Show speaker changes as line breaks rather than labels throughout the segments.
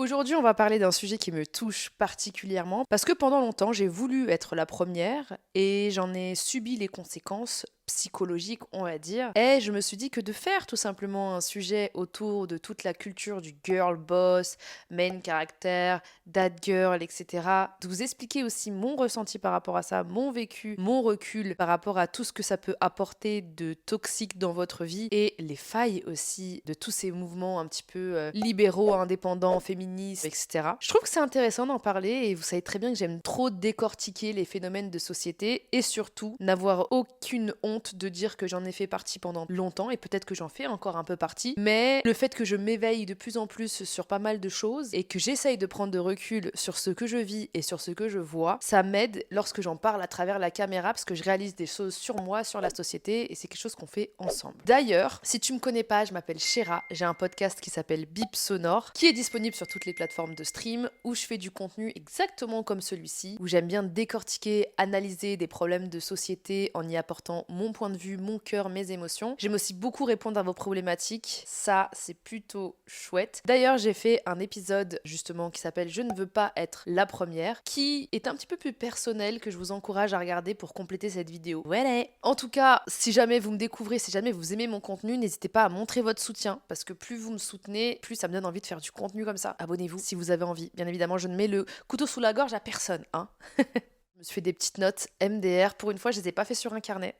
Aujourd'hui, on va parler d'un sujet qui me touche particulièrement parce que pendant longtemps, j'ai voulu être la première et j'en ai subi les conséquences psychologiques, on va dire. Et je me suis dit que de faire tout simplement un sujet autour de toute la culture du girl boss, main character, dad girl, etc., de vous expliquer aussi mon ressenti par rapport à ça, mon vécu, mon recul par rapport à tout ce que ça peut apporter de toxique dans votre vie et les failles aussi de tous ces mouvements un petit peu libéraux, indépendants, féministes, etc. Je trouve que c'est intéressant d'en parler et vous savez très bien que j'aime trop décortiquer les phénomènes de société et surtout n'avoir aucune honte de dire que j'en ai fait partie pendant longtemps et peut-être que j'en fais encore un peu partie, mais le fait que je m'éveille de plus en plus sur pas mal de choses et que j'essaye de prendre de recul sur ce que je vis et sur ce que je vois, ça m'aide lorsque j'en parle à travers la caméra parce que je réalise des choses sur moi, sur la société et c'est quelque chose qu'on fait ensemble. D'ailleurs, si tu me connais pas, je m'appelle Shera, j'ai un podcast qui s'appelle Bip Sonore qui est disponible sur toutes les plateformes de stream où je fais du contenu exactement comme celui-ci, où j'aime bien décortiquer, analyser des problèmes de société en y apportant mon point de vue, mon cœur, mes émotions. J'aime aussi beaucoup répondre à vos problématiques, ça c'est plutôt chouette. D'ailleurs, j'ai fait un épisode justement qui s'appelle Je ne veux pas être la première, qui est un petit peu plus personnel que je vous encourage à regarder pour compléter cette vidéo. Voilà. En tout cas, si jamais vous me découvrez, si jamais vous aimez mon contenu, n'hésitez pas à montrer votre soutien parce que plus vous me soutenez, plus ça me donne envie de faire du contenu comme ça. Abonnez-vous si vous avez envie. Bien évidemment, je ne mets le couteau sous la gorge à personne, hein. Je me suis fait des petites notes MDR. Pour une fois, je les ai pas fait sur un carnet.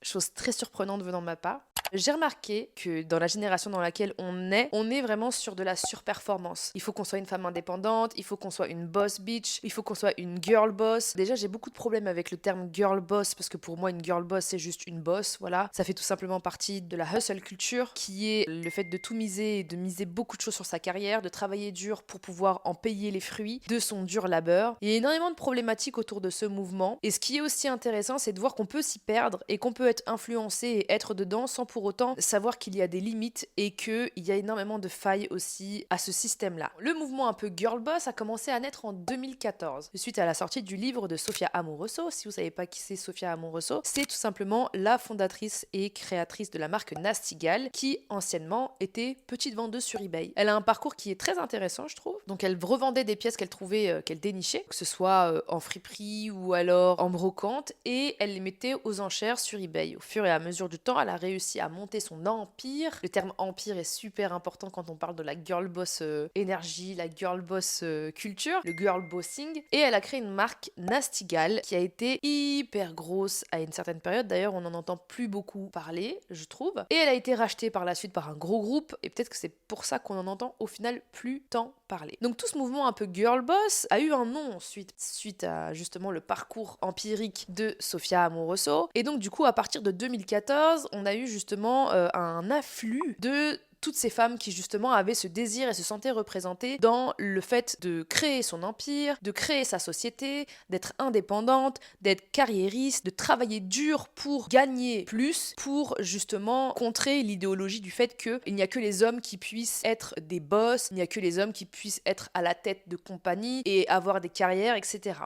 Chose très surprenante venant de ma part. J'ai remarqué que dans la génération dans laquelle on est vraiment sur de la surperformance. Il faut qu'on soit une femme indépendante, il faut qu'on soit une boss bitch, il faut qu'on soit une girl boss. Déjà, j'ai beaucoup de problèmes avec le terme girl boss parce que pour moi, une girl boss, c'est juste une boss, voilà. Ça fait tout simplement partie de la hustle culture qui est le fait de tout miser et de miser beaucoup de choses sur sa carrière, de travailler dur pour pouvoir en payer les fruits de son dur labeur. Il y a énormément de problématiques autour de ce mouvement et ce qui est aussi intéressant, c'est de voir qu'on peut s'y perdre et qu'on peut être influencé et être dedans sans pour autant savoir qu'il y a des limites et qu'il y a énormément de failles aussi à ce système-là. Le mouvement un peu girl boss a commencé à naître en 2014, suite à la sortie du livre de Sophia Amoruso. Si vous savez pas qui c'est Sophia Amoruso, c'est tout simplement la fondatrice et créatrice de la marque Nasty Gal, qui anciennement était petite vendeuse sur eBay. Elle a un parcours qui est très intéressant, je trouve. Donc elle revendait des pièces qu'elle trouvait, qu'elle dénichait, que ce soit en friperie ou alors en brocante, et elle les mettait aux enchères sur eBay. Au fur et à mesure du temps, elle a réussi à monter son empire. Le terme empire est super important quand on parle de la girl boss énergie, la girl boss culture, le girl bossing. Et elle a créé une marque Nasty Gal qui a été hyper grosse à une certaine période. D'ailleurs, on n'en entend plus beaucoup parler, je trouve. Et elle a été rachetée par la suite par un gros groupe. Et peut-être que c'est pour ça qu'on en entend au final plus tant parler. Donc tout ce mouvement un peu girl boss a eu un nom suite à justement le parcours empirique de Sophia Amoruso. Et donc du coup, à partir de 2014, on a eu justement un afflux de toutes ces femmes qui justement avaient ce désir et se sentaient représentées dans le fait de créer son empire, de créer sa société, d'être indépendante, d'être carriériste, de travailler dur pour gagner plus, pour justement contrer l'idéologie du fait qu'il n'y a que les hommes qui puissent être des boss, il n'y a que les hommes qui puissent être à la tête de compagnie et avoir des carrières, etc.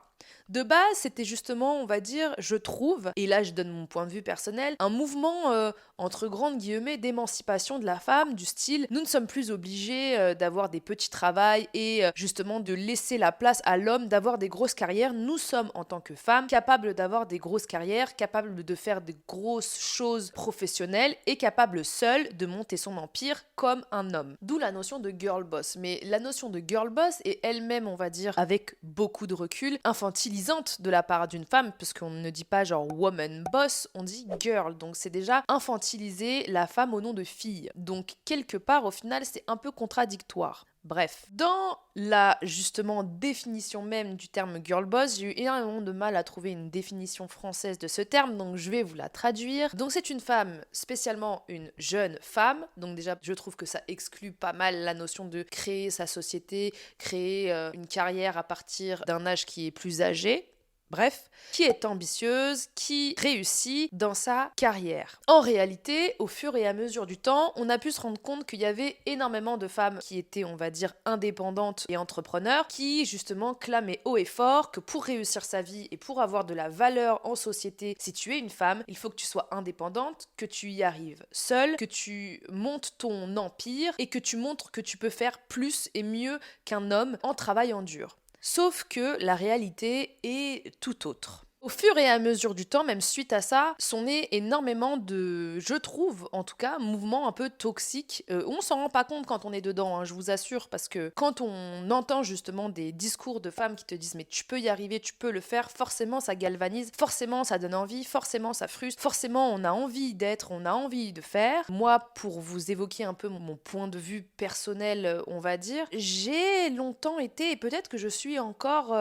De base, c'était justement, on va dire, je trouve, et là je donne mon point de vue personnel, un mouvement, entre grandes guillemets, d'émancipation de la femme, du style, nous ne sommes plus obligés d'avoir des petits travails et justement de laisser la place à l'homme d'avoir des grosses carrières. Nous sommes, en tant que femmes, capables d'avoir des grosses carrières, capables de faire des grosses choses professionnelles et capables seules de monter son empire comme un homme. D'où la notion de girl boss. Mais la notion de girl boss est elle-même, on va dire, avec beaucoup de recul, infantilisante de la part d'une femme, puisqu'on ne dit pas genre woman boss, on dit girl, donc c'est déjà infantiliser la femme au nom de fille. Donc quelque part au final c'est un peu contradictoire. Bref, dans la justement définition même du terme girl boss, j'ai eu énormément de mal à trouver une définition française de ce terme, donc je vais vous la traduire. Donc c'est une femme, spécialement une jeune femme, donc déjà je trouve que ça exclut pas mal la notion de créer sa société, créer une carrière à partir d'un âge qui est plus âgé. Bref, qui est ambitieuse, qui réussit dans sa carrière. En réalité, au fur et à mesure du temps, on a pu se rendre compte qu'il y avait énormément de femmes qui étaient, on va dire, indépendantes et entrepreneurs, qui justement clamaient haut et fort que pour réussir sa vie et pour avoir de la valeur en société, si tu es une femme, il faut que tu sois indépendante, que tu y arrives seule, que tu montes ton empire et que tu montres que tu peux faire plus et mieux qu'un homme en travaillant dur. Sauf que la réalité est tout autre. Au fur et à mesure du temps, même suite à ça, sont nés énormément de, je trouve en tout cas, mouvements un peu toxiques. On s'en rend pas compte quand on est dedans, hein, je vous assure, parce que quand on entend justement des discours de femmes qui te disent mais tu peux y arriver, tu peux le faire, forcément ça galvanise, forcément ça donne envie, forcément ça frustre, forcément on a envie d'être, on a envie de faire. Moi, pour vous évoquer un peu mon point de vue personnel, on va dire, j'ai longtemps été, et peut-être que je suis encore...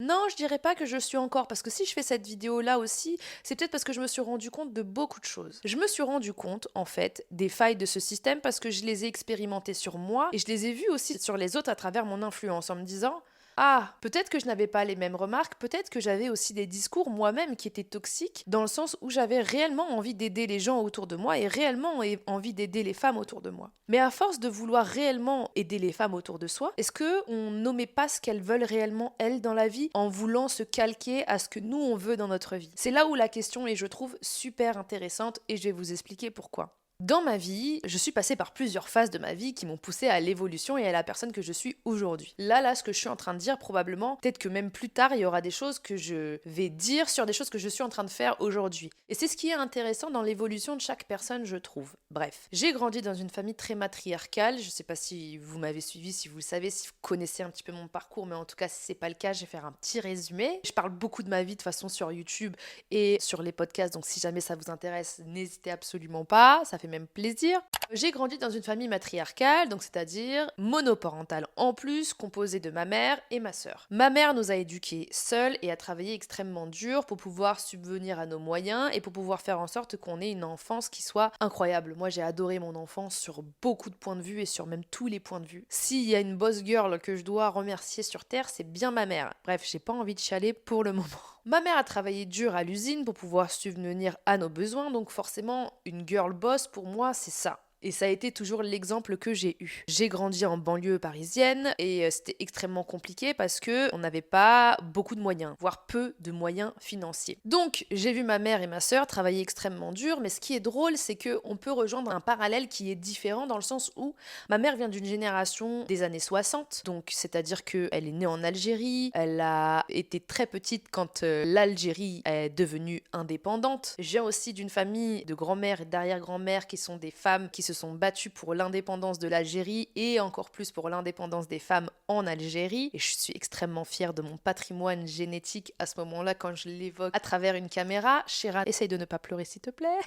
Non, je dirais pas que je suis encore, parce que si je fais cette vidéo-là aussi, c'est peut-être parce que je me suis rendu compte de beaucoup de choses. Je me suis rendu compte, en fait, des failles de ce système parce que je les ai expérimentées sur moi et je les ai vues aussi sur les autres à travers mon influence en me disant... Ah, peut-être que je n'avais pas les mêmes remarques, peut-être que j'avais aussi des discours moi-même qui étaient toxiques, dans le sens où j'avais réellement envie d'aider les gens autour de moi et réellement envie d'aider les femmes autour de moi. Mais à force de vouloir réellement aider les femmes autour de soi, est-ce qu'on nommait pas ce qu'elles veulent réellement, elles, dans la vie, en voulant se calquer à ce que nous, on veut dans notre vie? C'est là où la question est, je trouve, super intéressante et je vais vous expliquer pourquoi. Dans ma vie, je suis passée par plusieurs phases de ma vie qui m'ont poussée à l'évolution et à la personne que je suis aujourd'hui. Là, ce que je suis en train de dire, probablement, peut-être que même plus tard, il y aura des choses que je vais dire sur des choses que je suis en train de faire aujourd'hui. Et c'est ce qui est intéressant dans l'évolution de chaque personne, je trouve. Bref, j'ai grandi dans une famille très matriarcale. Je sais pas si vous m'avez suivi, si vous le savez, si vous connaissez un petit peu mon parcours, mais en tout cas, si c'est pas le cas, je vais faire un petit résumé. Je parle beaucoup de ma vie de façon sur YouTube et sur les podcasts, donc si jamais ça vous intéresse, n'hésitez absolument pas. Ça fait même plaisir. J'ai grandi dans une famille matriarcale, donc c'est-à-dire monoparentale en plus, composée de ma mère et ma sœur. Ma mère nous a éduqués seuls et a travaillé extrêmement dur pour pouvoir subvenir à nos moyens et pour pouvoir faire en sorte qu'on ait une enfance qui soit incroyable. Moi, j'ai adoré mon enfance sur beaucoup de points de vue et sur même tous les points de vue. S'il y a une boss girl que je dois remercier sur Terre, c'est bien ma mère. Bref, j'ai pas envie de chialer pour le moment. Ma mère a travaillé dur à l'usine pour pouvoir subvenir à nos besoins, donc forcément, une girl boss, pour moi, c'est ça. Et ça a été toujours l'exemple que j'ai eu. J'ai grandi en banlieue parisienne et c'était extrêmement compliqué parce que on n'avait pas beaucoup de moyens, voire peu de moyens financiers. Donc j'ai vu ma mère et ma sœur travailler extrêmement dur, mais ce qui est drôle, c'est qu'on peut rejoindre un parallèle qui est différent dans le sens où ma mère vient d'une génération des années 60, donc c'est-à-dire qu'elle est née en Algérie, elle a été très petite quand l'Algérie est devenue indépendante. Je viens aussi d'une famille de grand-mère et d'arrière-grand-mère qui sont des femmes qui se sont battues pour l'indépendance de l'Algérie et encore plus pour l'indépendance des femmes en Algérie. Et je suis extrêmement fière de mon patrimoine génétique à ce moment-là quand je l'évoque à travers une caméra. Chéra, essaye de ne pas pleurer s'il te plaît.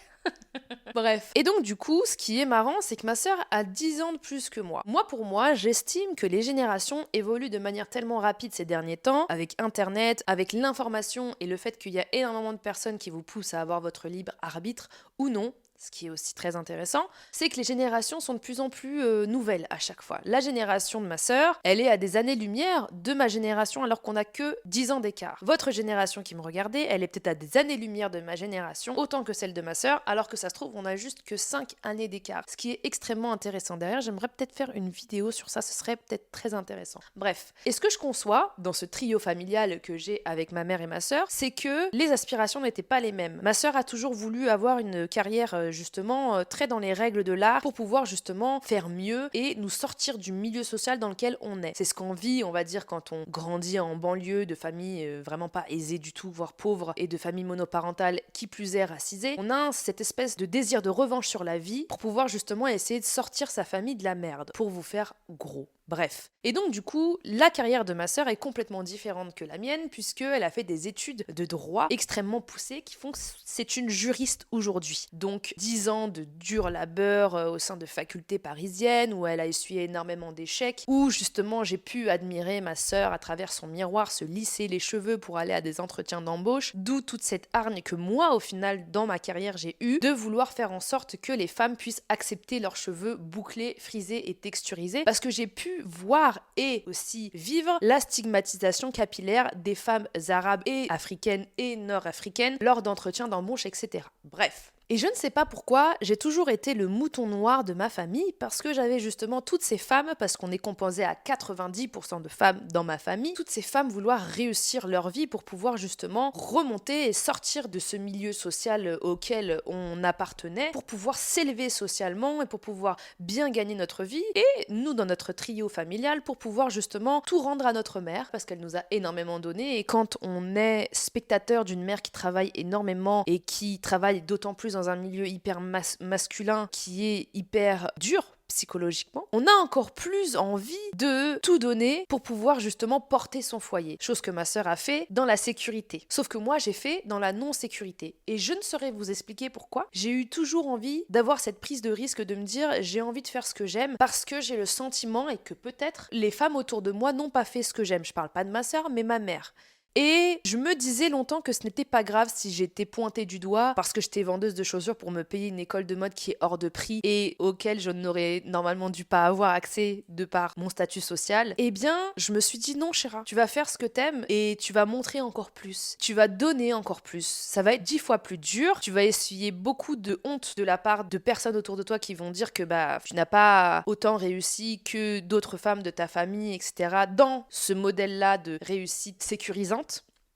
Bref. Et donc du coup, ce qui est marrant, c'est que ma sœur a 10 ans de plus que moi. Pour moi, j'estime que les générations évoluent de manière tellement rapide ces derniers temps, avec Internet, avec l'information et le fait qu'il y a énormément de personnes qui vous poussent à avoir votre libre arbitre ou non. Ce qui est aussi très intéressant, c'est que les générations sont de plus en plus nouvelles à chaque fois. La génération de ma sœur, elle est à des années-lumière de ma génération alors qu'on n'a que 10 ans d'écart. Votre génération qui me regardez, elle est peut-être à des années-lumière de ma génération, autant que celle de ma sœur, alors que ça se trouve, on a juste que 5 années d'écart. Ce qui est extrêmement intéressant. Derrière, j'aimerais peut-être faire une vidéo sur ça, ce serait peut-être très intéressant. Bref, et ce que je conçois dans ce trio familial que j'ai avec ma mère et ma sœur, c'est que les aspirations n'étaient pas les mêmes. Ma sœur a toujours voulu avoir une carrière justement très dans les règles de l'art pour pouvoir justement faire mieux et nous sortir du milieu social dans lequel on est. C'est ce qu'on vit, on va dire, quand on grandit en banlieue de familles vraiment pas aisées du tout, voire pauvres, et de familles monoparentales qui plus est racisées. On a cette espèce de désir de revanche sur la vie pour pouvoir justement essayer de sortir sa famille de la merde, pour vous faire gros. Bref. Et donc du coup, la carrière de ma sœur est complètement différente que la mienne puisqu'elle a fait des études de droit extrêmement poussées qui font que c'est une juriste aujourd'hui. Donc 10 ans de dur labeur au sein de facultés parisiennes où elle a essuyé énormément d'échecs, où justement j'ai pu admirer ma sœur à travers son miroir se lisser les cheveux pour aller à des entretiens d'embauche, d'où toute cette hargne que moi au final dans ma carrière j'ai eue de vouloir faire en sorte que les femmes puissent accepter leurs cheveux bouclés, frisés et texturisés parce que j'ai pu vu, voir et aussi vivre la stigmatisation capillaire des femmes arabes et africaines et nord-africaines lors d'entretiens d'embauche, etc. Bref. Et je ne sais pas pourquoi, j'ai toujours été le mouton noir de ma famille parce que j'avais justement toutes ces femmes, parce qu'on est composé à 90% de femmes dans ma famille, toutes ces femmes vouloir réussir leur vie pour pouvoir justement remonter et sortir de ce milieu social auquel on appartenait, pour pouvoir s'élever socialement et pour pouvoir bien gagner notre vie. Et nous, dans notre trio familial, pour pouvoir justement tout rendre à notre mère parce qu'elle nous a énormément donné. Et quand on est spectateur d'une mère qui travaille énormément et qui travaille d'autant plus dans un milieu hyper masculin qui est hyper dur psychologiquement, on a encore plus envie de tout donner pour pouvoir justement porter son foyer. Chose que ma sœur a fait dans la sécurité. Sauf que moi, j'ai fait dans la non-sécurité. Et je ne saurais vous expliquer pourquoi. J'ai eu toujours envie d'avoir cette prise de risque de me dire j'ai envie de faire ce que j'aime parce que j'ai le sentiment et que peut-être les femmes autour de moi n'ont pas fait ce que j'aime. Je parle pas de ma sœur, mais ma mère. Et je me disais longtemps que ce n'était pas grave si j'étais pointée du doigt parce que j'étais vendeuse de chaussures pour me payer une école de mode qui est hors de prix et auquel je n'aurais normalement dû pas avoir accès de par mon statut social. Eh bien, je me suis dit non, chéra, tu vas faire ce que t'aimes et tu vas montrer encore plus. Tu vas donner encore plus. Ça va être 10 fois plus dur. Tu vas essuyer beaucoup de honte de la part de personnes autour de toi qui vont dire que tu n'as pas autant réussi que d'autres femmes de ta famille, etc. dans ce modèle-là de réussite sécurisante.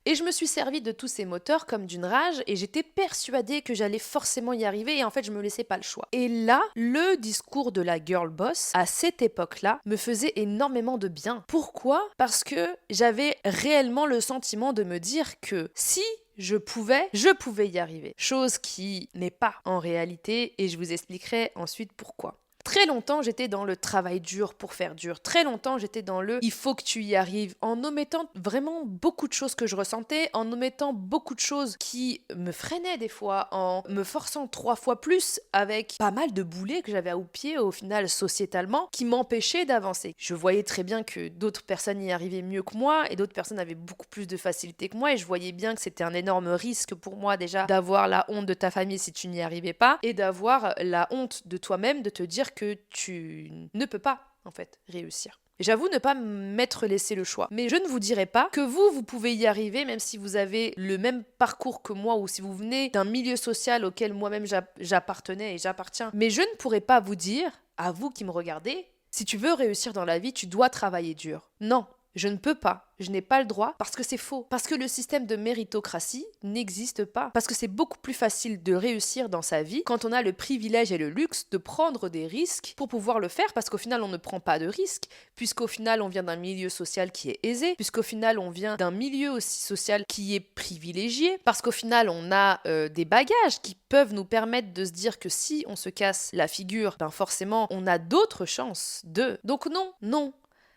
Et je me suis servi de tous ces moteurs comme d'une rage et j'étais persuadée que j'allais forcément y arriver et en fait je me laissais pas le choix. Et là, le discours de la girl boss à cette époque-là me faisait énormément de bien. Pourquoi ? Parce que j'avais réellement le sentiment de me dire que si je pouvais y arriver. Chose qui n'est pas en réalité et je vous expliquerai ensuite pourquoi. Très longtemps, j'étais dans le travail dur pour faire dur. Très longtemps, j'étais dans le il faut que tu y arrives, en omettant vraiment beaucoup de choses que je ressentais, en omettant beaucoup de choses qui me freinaient des fois, en me forçant 3 fois plus avec pas mal de boulets que j'avais au pied au final sociétalement qui m'empêchaient d'avancer. Je voyais très bien que d'autres personnes y arrivaient mieux que moi et d'autres personnes avaient beaucoup plus de facilité que moi et je voyais bien que c'était un énorme risque pour moi déjà d'avoir la honte de ta famille si tu n'y arrivais pas et d'avoir la honte de toi-même de te dire que tu ne peux pas, en fait, réussir. Et j'avoue ne pas m'être laissé le choix. Mais je ne vous dirai pas que vous pouvez y arriver, même si vous avez le même parcours que moi ou si vous venez d'un milieu social auquel moi-même j'appartenais et j'appartiens. Mais je ne pourrai pas vous dire, à vous qui me regardez, si tu veux réussir dans la vie, tu dois travailler dur. Non. Je ne peux pas, je n'ai pas le droit parce que c'est faux. Parce que le système de méritocratie n'existe pas. Parce que c'est beaucoup plus facile de réussir dans sa vie quand on a le privilège et le luxe de prendre des risques pour pouvoir le faire parce qu'au final on ne prend pas de risques puisqu'au final on vient d'un milieu social qui est aisé, puisqu'au final on vient d'un milieu aussi social qui est privilégié, parce qu'au final on a des bagages qui peuvent nous permettre de se dire que si on se casse la figure, forcément on a d'autres chances de... Donc non.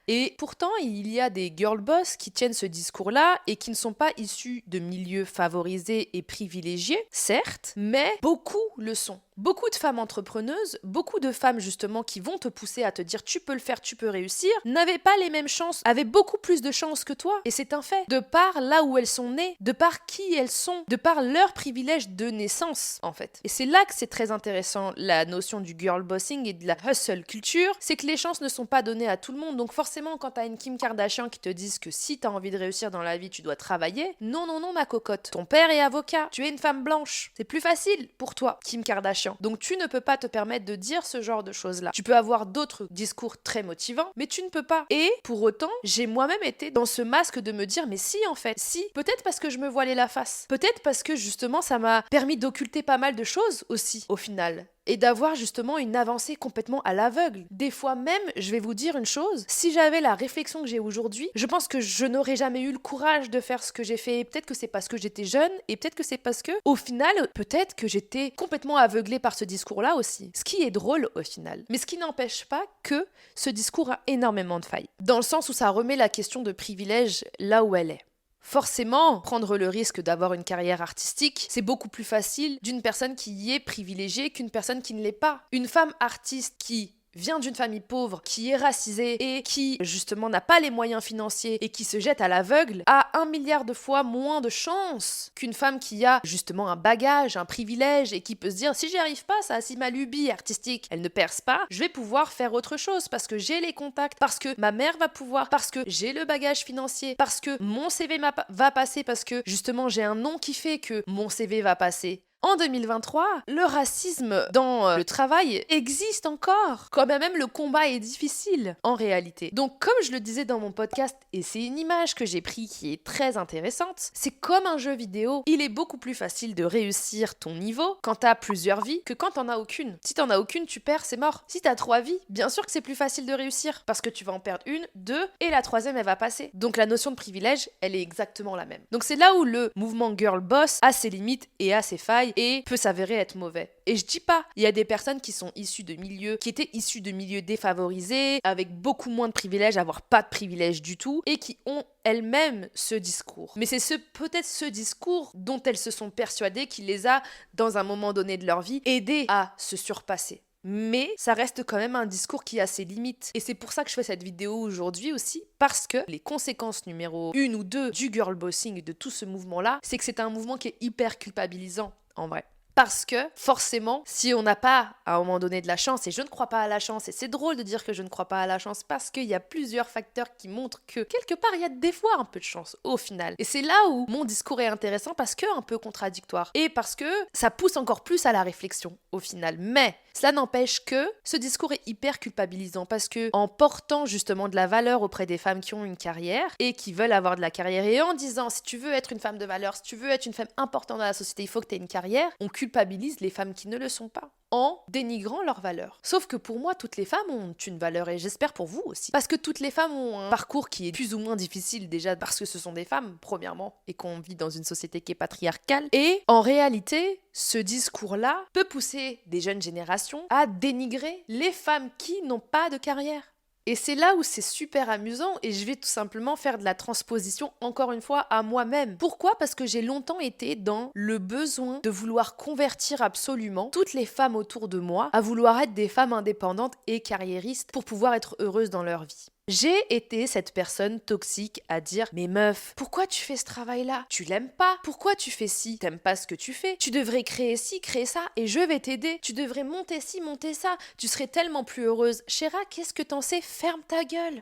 Et pourtant, il y a des girl boss qui tiennent ce discours-là et qui ne sont pas issus de milieux favorisés et privilégiés, certes, mais beaucoup le sont. Beaucoup de femmes entrepreneuses, beaucoup de femmes justement qui vont te pousser à te dire tu peux le faire, tu peux réussir, n'avaient pas les mêmes chances, avaient beaucoup plus de chances que toi. Et c'est un fait. De par là où elles sont nées, de par qui elles sont, de par leur privilège de naissance en fait. Et c'est là que c'est très intéressant la notion du girl bossing et de la hustle culture, c'est que les chances ne sont pas données à tout le monde. Donc forcément quand t'as une Kim Kardashian qui te dise que si t'as envie de réussir dans la vie, tu dois travailler, non ma cocotte. Ton père est avocat, tu es une femme blanche, c'est plus facile pour toi, Kim Kardashian. Donc tu ne peux pas te permettre de dire ce genre de choses-là. Tu peux avoir d'autres discours très motivants, mais tu ne peux pas. Et pour autant, j'ai moi-même été dans ce masque de me dire mais si en fait, si, peut-être parce que je me voilais la face. Peut-être parce que justement ça m'a permis d'occulter pas mal de choses aussi au final. Et d'avoir justement une avancée complètement à l'aveugle. Des fois même, je vais vous dire une chose, si j'avais la réflexion que j'ai aujourd'hui, je pense que je n'aurais jamais eu le courage de faire ce que j'ai fait. Peut-être que c'est parce que j'étais jeune, et peut-être que c'est parce que, au final, peut-être que j'étais complètement aveuglée par ce discours-là aussi. Ce qui est drôle au final. Mais ce qui n'empêche pas que ce discours a énormément de failles. Dans le sens où ça remet la question de privilège là où elle est. Forcément, prendre le risque d'avoir une carrière artistique, c'est beaucoup plus facile d'une personne qui y est privilégiée qu'une personne qui ne l'est pas. Une femme artiste qui vient d'une famille pauvre, qui est racisée et qui justement n'a pas les moyens financiers et qui se jette à l'aveugle, a 1 milliard de fois moins de chances qu'une femme qui a justement un bagage, un privilège et qui peut se dire si j'y arrive pas, ça, si ma lubie artistique elle ne perce pas, je vais pouvoir faire autre chose parce que j'ai les contacts, parce que ma mère va pouvoir, parce que j'ai le bagage financier, parce que mon CV va passer, parce que justement j'ai un nom qui fait que mon CV va passer. En 2023, le racisme dans le travail existe encore, quand même le combat est difficile en réalité. Donc comme je le disais dans mon podcast, et c'est une image que j'ai prise qui est très intéressante, c'est comme un jeu vidéo, il est beaucoup plus facile de réussir ton niveau quand t'as plusieurs vies que quand t'en as aucune. Si t'en as aucune, tu perds, c'est mort. Si t'as 3 vies, bien sûr que c'est plus facile de réussir, parce que tu vas en perdre une, 2, et la 3e elle va passer. Donc la notion de privilège, elle est exactement la même. Donc c'est là où le mouvement girl boss a ses limites et a ses failles, et peut s'avérer être mauvais. Et je dis pas, il y a des personnes qui sont issues de milieux, qui étaient issues de milieux défavorisés, avec beaucoup moins de privilèges, voire pas de privilèges du tout, et qui ont elles-mêmes ce discours. Mais c'est peut-être ce discours dont elles se sont persuadées qui les a, dans un moment donné de leur vie, aidées à se surpasser. Mais ça reste quand même un discours qui a ses limites. Et c'est pour ça que je fais cette vidéo aujourd'hui aussi, parce que les conséquences numéro 1 ou 2 du girlbossing, de tout ce mouvement-là, c'est que c'est un mouvement qui est hyper culpabilisant, en vrai. Parce que, forcément, si on n'a pas, à un moment donné, de la chance, et je ne crois pas à la chance, et c'est drôle de dire que je ne crois pas à la chance, parce qu'il y a plusieurs facteurs qui montrent que, quelque part, il y a des fois un peu de chance, au final. Et c'est là où mon discours est intéressant, parce que un peu contradictoire, et parce que ça pousse encore plus à la réflexion, au final. Mais, cela n'empêche que ce discours est hyper culpabilisant, parce que, en portant justement de la valeur auprès des femmes qui ont une carrière, et qui veulent avoir de la carrière, et en disant, si tu veux être une femme de valeur, si tu veux être une femme importante dans la société, il faut que tu aies une carrière, on culpabilise les femmes qui ne le sont pas en dénigrant leur valeur. Sauf que pour moi, toutes les femmes ont une valeur et j'espère pour vous aussi. Parce que toutes les femmes ont un parcours qui est plus ou moins difficile déjà parce que ce sont des femmes, premièrement, et qu'on vit dans une société qui est patriarcale. Et en réalité, ce discours-là peut pousser des jeunes générations à dénigrer les femmes qui n'ont pas de carrière. Et c'est là où c'est super amusant et je vais tout simplement faire de la transposition encore une fois à moi-même. Pourquoi ? Parce que j'ai longtemps été dans le besoin de vouloir convertir absolument toutes les femmes autour de moi à vouloir être des femmes indépendantes et carriéristes pour pouvoir être heureuses dans leur vie. J'ai été cette personne toxique à dire « Mais meuf, pourquoi tu fais ce travail-là ? Tu l'aimes pas ? Pourquoi tu fais ci ? T'aimes pas ce que tu fais ? Tu devrais créer ci, créer ça, et je vais t'aider. Tu devrais monter ci, monter ça. Tu serais tellement plus heureuse. Chéra, qu'est-ce que t'en sais ? Ferme ta gueule !»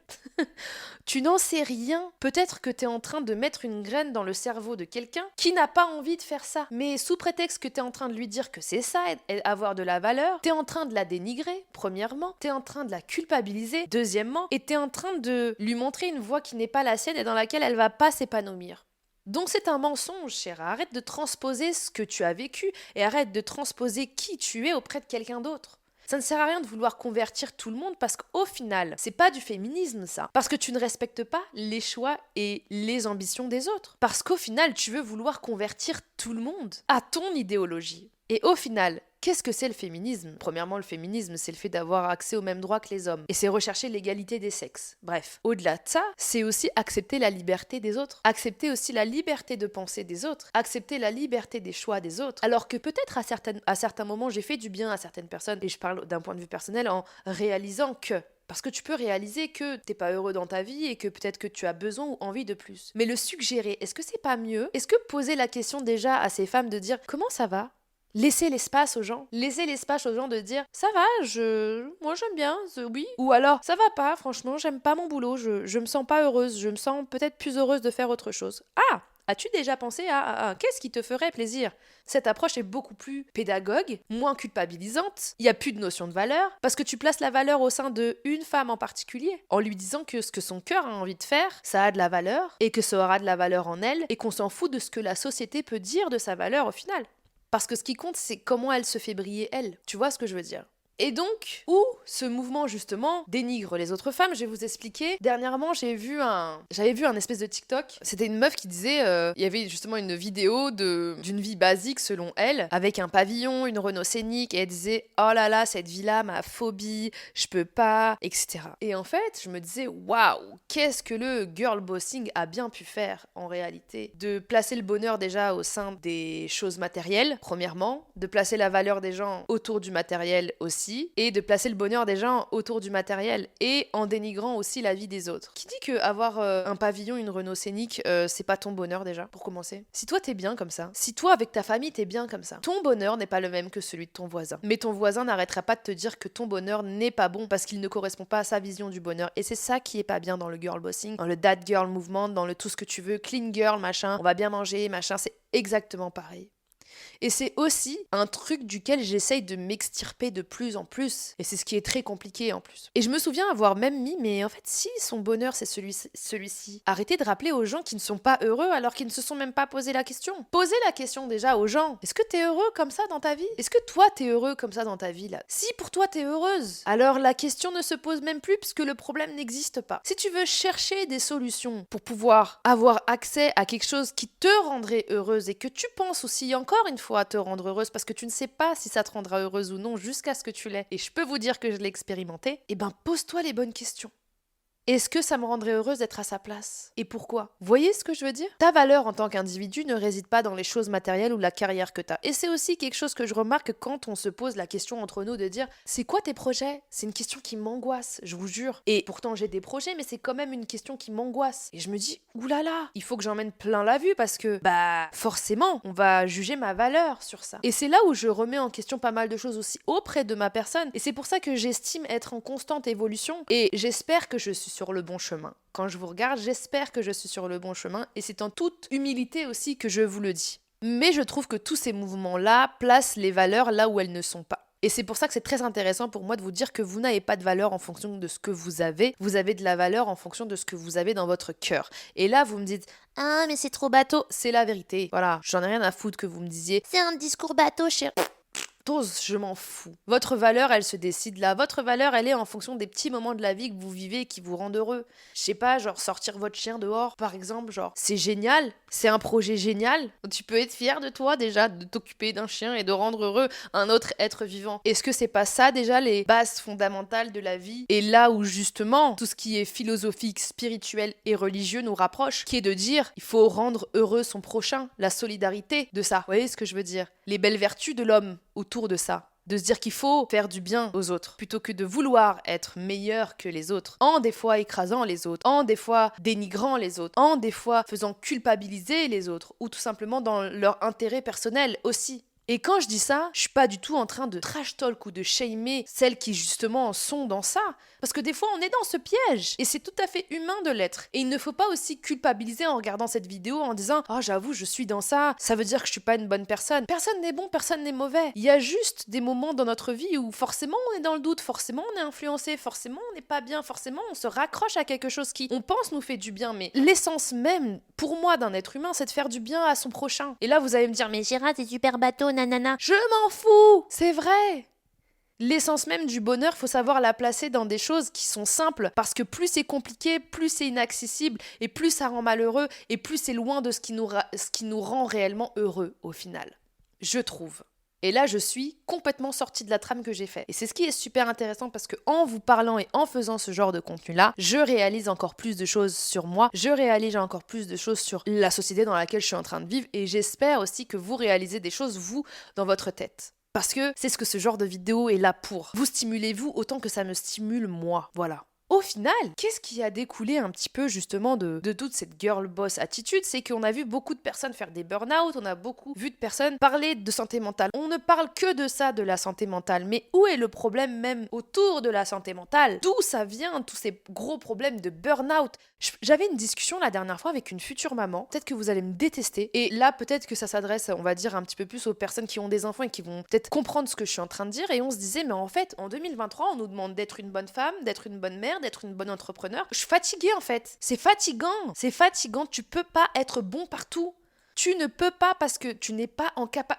Tu n'en sais rien. Peut-être que t'es en train de mettre une graine dans le cerveau de quelqu'un qui n'a pas envie de faire ça. Mais sous prétexte que t'es en train de lui dire que c'est ça, avoir de la valeur, t'es en train de la dénigrer, premièrement. T'es en train de la culpabiliser, deuxièmement. Et t'es en train de lui montrer une voie qui n'est pas la sienne et dans laquelle elle va pas s'épanouir. Donc c'est un mensonge, chéra. Arrête de transposer ce que tu as vécu et arrête de transposer qui tu es auprès de quelqu'un d'autre. Ça ne sert à rien de vouloir convertir tout le monde parce qu'au final, c'est pas du féminisme ça. Parce que tu ne respectes pas les choix et les ambitions des autres. Parce qu'au final, tu veux vouloir convertir tout le monde à ton idéologie. Et au final, qu'est-ce que c'est le féminisme ? Premièrement, le féminisme, c'est le fait d'avoir accès aux mêmes droits que les hommes. Et c'est rechercher l'égalité des sexes. Bref, au-delà de ça, c'est aussi accepter la liberté des autres. Accepter aussi la liberté de penser des autres. Accepter la liberté des choix des autres. Alors que peut-être à certains moments, j'ai fait du bien à certaines personnes. Et je parle d'un point de vue personnel en réalisant que... Parce que tu peux réaliser que t'es pas heureux dans ta vie et que peut-être que tu as besoin ou envie de plus. Mais le suggérer, est-ce que c'est pas mieux ? Est-ce que poser la question déjà à ces femmes de dire « Comment ça va ?» Laissez l'espace aux gens. Laissez l'espace aux gens de dire « Ça va, moi j'aime bien, oui. » Ou alors « Ça va pas, franchement, j'aime pas mon boulot, je me sens pas heureuse, je me sens peut-être plus heureuse de faire autre chose. » Ah, as-tu déjà pensé à qu'est-ce qui te ferait plaisir ? Cette approche est beaucoup plus pédagogue, moins culpabilisante, il n'y a plus de notion de valeur, parce que tu places la valeur au sein d'une femme en particulier, en lui disant que ce que son cœur a envie de faire, ça a de la valeur, et que ça aura de la valeur en elle, et qu'on s'en fout de ce que la société peut dire de sa valeur au final. Parce que ce qui compte, c'est comment elle se fait briller, elle. Tu vois ce que je veux dire ? Et donc, où ce mouvement, justement, dénigre les autres femmes, je vais vous expliquer. Dernièrement, j'avais vu un espèce de TikTok. C'était une meuf qui disait... il y avait justement une vidéo d'une vie basique, selon elle, avec un pavillon, une Renault Scénic, et elle disait « Oh là là, cette vie-là, ma phobie, je peux pas, etc. » Et en fait, je me disais « Waouh, qu'est-ce que le girlbossing a bien pu faire, en réalité ?» De placer le bonheur déjà au sein des choses matérielles, premièrement. De placer la valeur des gens autour du matériel aussi. aussi et de placer le bonheur des gens autour du matériel et en dénigrant aussi la vie des autres. Qui dit que avoir un pavillon, une Renault Scénic, c'est pas ton bonheur déjà, pour commencer? Si toi t'es bien comme ça, si toi avec ta famille t'es bien comme ça, ton bonheur n'est pas le même que celui de ton voisin. Mais ton voisin n'arrêtera pas de te dire que ton bonheur n'est pas bon parce qu'il ne correspond pas à sa vision du bonheur. Et c'est ça qui est pas bien dans le girl bossing, dans le dad girl movement, dans le tout ce que tu veux, clean girl, machin, on va bien manger, machin, c'est exactement pareil. Et c'est aussi un truc duquel j'essaye de m'extirper de plus en plus. Et c'est ce qui est très compliqué en plus. Et je me souviens avoir même mis, mais en fait, si son bonheur c'est celui-ci, arrêtez de rappeler aux gens qui ne sont pas heureux alors qu'ils ne se sont même pas posé la question. Posez la question déjà aux gens. Est-ce que t'es heureux comme ça dans ta vie? Est-ce que toi t'es heureux comme ça dans ta vie là? Si pour toi t'es heureuse, alors la question ne se pose même plus puisque le problème n'existe pas. Si tu veux chercher des solutions pour pouvoir avoir accès à quelque chose qui te rendrait heureuse et que tu penses aussi encore une fois à te rendre heureuse parce que tu ne sais pas si ça te rendra heureuse ou non jusqu'à ce que tu l'aies, et je peux vous dire que je l'ai expérimenté, eh ben pose-toi les bonnes questions. Est-ce que ça me rendrait heureuse d'être à sa place? Et pourquoi? Vous voyez ce que je veux dire? Ta valeur en tant qu'individu ne réside pas dans les choses matérielles ou la carrière que t'as. Et c'est aussi quelque chose que je remarque quand on se pose la question entre nous de dire c'est quoi tes projets? C'est une question qui m'angoisse, je vous jure. Et pourtant j'ai des projets, mais c'est quand même une question qui m'angoisse. Et je me dis oulala, il faut que j'emmène plein la vue parce que forcément on va juger ma valeur sur ça. Et c'est là où je remets en question pas mal de choses aussi auprès de ma personne. Et c'est pour ça que j'estime être en constante évolution et j'espère que je suis sur le bon chemin. Quand je vous regarde, j'espère que je suis sur le bon chemin et c'est en toute humilité aussi que je vous le dis. Mais je trouve que tous ces mouvements-là placent les valeurs là où elles ne sont pas. Et c'est pour ça que c'est très intéressant pour moi de vous dire que vous n'avez pas de valeur en fonction de ce que vous avez de la valeur en fonction de ce que vous avez dans votre cœur. Et là, vous me dites « Ah, mais c'est trop bateau !» C'est la vérité. Voilà, j'en ai rien à foutre que vous me disiez « C'est un discours bateau, cher... » Je m'en fous. Votre valeur, elle se décide là. Votre valeur, elle est en fonction des petits moments de la vie que vous vivez et qui vous rendent heureux. Je sais pas, genre sortir votre chien dehors, par exemple, genre c'est génial, c'est un projet génial. Tu peux être fier de toi déjà, de t'occuper d'un chien et de rendre heureux un autre être vivant. Est-ce que c'est pas ça déjà les bases fondamentales de la vie? Et là où justement tout ce qui est philosophique, spirituel et religieux nous rapproche, qui est de dire il faut rendre heureux son prochain, la solidarité de ça. Vous voyez ce que je veux dire? Les belles vertus de l'homme autour de ça. De se dire qu'il faut faire du bien aux autres, plutôt que de vouloir être meilleur que les autres, en des fois écrasant les autres, en des fois dénigrant les autres, en des fois faisant culpabiliser les autres, ou tout simplement dans leur intérêt personnel aussi. Et quand je dis ça, je suis pas du tout en train de trash talk ou de shamer celles qui justement sont dans ça. Parce que des fois, on est dans ce piège. Et c'est tout à fait humain de l'être. Et il ne faut pas aussi culpabiliser en regardant cette vidéo en disant « Ah, j'avoue, je suis dans ça. Ça veut dire que je suis pas une bonne personne. » Personne n'est bon, personne n'est mauvais. Il y a juste des moments dans notre vie où forcément on est dans le doute, forcément on est influencé, forcément on n'est pas bien, forcément on se raccroche à quelque chose qui, on pense, nous fait du bien. Mais l'essence même, pour moi, d'un être humain, c'est de faire du bien à son prochain. Et là, vous allez me dire « Mais Gérard, t'es super bateau, nanana. » Je m'en fous. C'est vrai. L'essence même du bonheur, faut savoir la placer dans des choses qui sont simples, parce que plus c'est compliqué, plus c'est inaccessible, et plus ça rend malheureux, et plus c'est loin de ce qui nous rend réellement heureux au final. Je trouve. Et là, je suis complètement sortie de la trame que j'ai faite. Et c'est ce qui est super intéressant parce que en vous parlant et en faisant ce genre de contenu-là, je réalise encore plus de choses sur moi, je réalise encore plus de choses sur la société dans laquelle je suis en train de vivre, et j'espère aussi que vous réalisez des choses, vous, dans votre tête. Parce que c'est ce que ce genre de vidéo est là pour. Vous stimulez-vous autant que ça me stimule moi. Voilà. Au final, qu'est-ce qui a découlé un petit peu justement de toute cette girl boss attitude? C'est qu'on a vu beaucoup de personnes faire des burn-out, on a beaucoup vu de personnes parler de santé mentale. On ne parle que de ça, de la santé mentale. Mais où est le problème même autour de la santé mentale? D'où ça vient, tous ces gros problèmes de burn-out? J'avais une discussion la dernière fois avec une future maman. Peut-être que vous allez me détester. Et là, peut-être que ça s'adresse, on va dire, un petit peu plus aux personnes qui ont des enfants et qui vont peut-être comprendre ce que je suis en train de dire. Et on se disait, mais en fait, en 2023, on nous demande d'être une bonne femme, d'être une bonne mère, d'être une bonne entrepreneur. Je suis fatiguée en fait. C'est fatigant. C'est fatigant. Tu peux pas être bon partout. Tu ne peux pas parce que tu n'es pas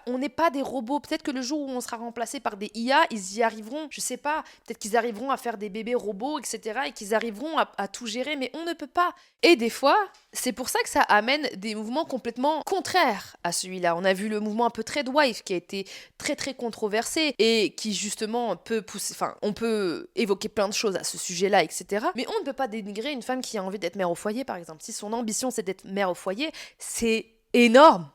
on n'est pas des robots. Peut-être que le jour où on sera remplacé par des IA, ils y arriveront. Je sais pas. Peut-être qu'ils arriveront à faire des bébés robots, etc. Et qu'ils arriveront à tout gérer. Mais on ne peut pas. Et des fois, c'est pour ça que ça amène des mouvements complètement contraires à celui-là. On a vu le mouvement un peu Threadwife qui a été très très controversé et qui justement peut pousser. Enfin, on peut évoquer plein de choses à ce sujet-là, etc. Mais on ne peut pas dénigrer une femme qui a envie d'être mère au foyer, par exemple. Si son ambition c'est d'être mère au foyer, c'est énorme.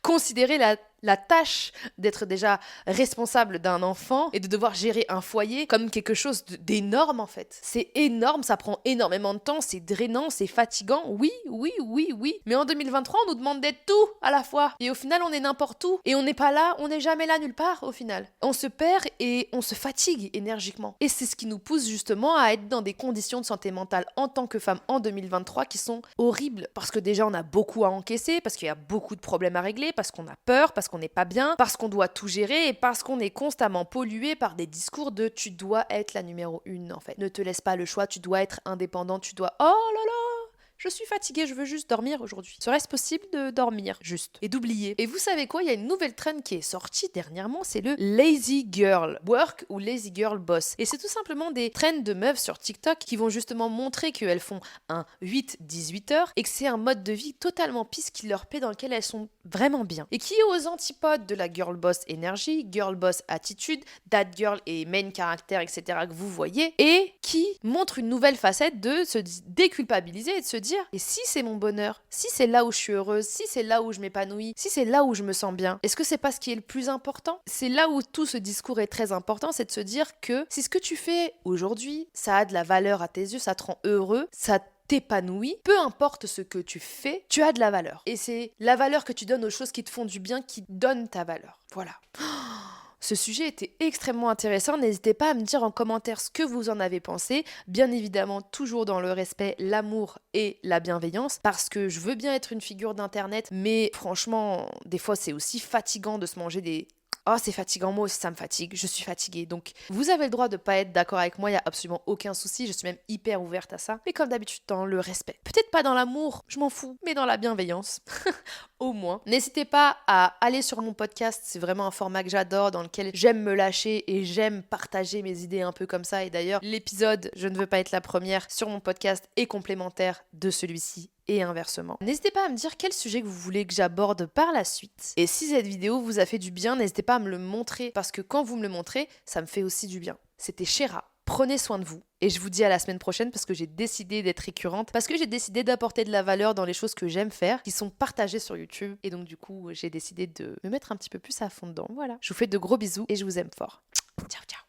Considérez la tâche d'être déjà responsable d'un enfant et de devoir gérer un foyer comme quelque chose d'énorme en fait. C'est énorme, ça prend énormément de temps, c'est drainant, c'est fatigant, oui, oui, oui, oui. Mais en 2023, on nous demande d'être tout à la fois. Et au final, on est n'importe où. Et on n'est pas là, on n'est jamais là nulle part au final. On se perd et on se fatigue énergiquement. Et c'est ce qui nous pousse justement à être dans des conditions de santé mentale en tant que femme en 2023 qui sont horribles. Parce que déjà, on a beaucoup à encaisser, parce qu'il y a beaucoup de problèmes à régler, parce qu'on a peur, parce qu'on n'est pas bien, parce qu'on doit tout gérer et parce qu'on est constamment pollué par des discours de tu dois être la numéro 1 en fait. Ne te laisse pas le choix, tu dois être indépendant, tu dois... Oh là là, je suis fatiguée, je veux juste dormir aujourd'hui. Serait-ce possible de dormir juste et d'oublier? Et vous savez quoi, il y a une nouvelle trend qui est sortie dernièrement, c'est le lazy girl work ou lazy girl boss. Et c'est tout simplement des trends de meufs sur TikTok qui vont justement montrer qu'elles font un 8-18 heures et que c'est un mode de vie totalement pisse qui leur plaît, dans lequel elles sont vraiment bien. Et qui est aux antipodes de la girl boss énergie, girl boss attitude, dad girl et main caractère, etc. que vous voyez, et qui montre une nouvelle facette de se déculpabiliser et de se dire et si c'est mon bonheur, si c'est là où je suis heureuse, si c'est là où je m'épanouis, si c'est là où je me sens bien, est-ce que c'est pas ce qui est le plus important? C'est là où tout ce discours est très important, c'est de se dire que si ce que tu fais aujourd'hui, ça a de la valeur à tes yeux, ça te rend heureux, ça t'épanouit, peu importe ce que tu fais, tu as de la valeur. Et c'est la valeur que tu donnes aux choses qui te font du bien qui donne ta valeur. Voilà. Ce sujet était extrêmement intéressant, n'hésitez pas à me dire en commentaire ce que vous en avez pensé, bien évidemment toujours dans le respect, l'amour et la bienveillance, parce que je veux bien être une figure d'internet, mais franchement, des fois c'est aussi fatigant de se manger des... Oh, c'est fatigant, moi aussi ça me fatigue, je suis fatiguée. Donc, vous avez le droit de pas être d'accord avec moi, il n'y a absolument aucun souci, je suis même hyper ouverte à ça. Mais comme d'habitude, dans le respect. Peut-être pas dans l'amour, je m'en fous, mais dans la bienveillance. Au moins. N'hésitez pas à aller sur mon podcast, c'est vraiment un format que j'adore, dans lequel j'aime me lâcher et j'aime partager mes idées un peu comme ça. Et d'ailleurs, l'épisode Je ne veux pas être la première sur mon podcast est complémentaire de celui-ci. Et inversement. N'hésitez pas à me dire quel sujet que vous voulez que j'aborde par la suite. Et si cette vidéo vous a fait du bien, n'hésitez pas à me le montrer, parce que quand vous me le montrez, ça me fait aussi du bien. C'était Chéra. Prenez soin de vous. Et je vous dis à la semaine prochaine, parce que j'ai décidé d'être récurrente, parce que j'ai décidé d'apporter de la valeur dans les choses que j'aime faire, qui sont partagées sur YouTube. Et donc du coup, j'ai décidé de me mettre un petit peu plus à fond dedans. Voilà. Je vous fais de gros bisous et je vous aime fort. Ciao, ciao.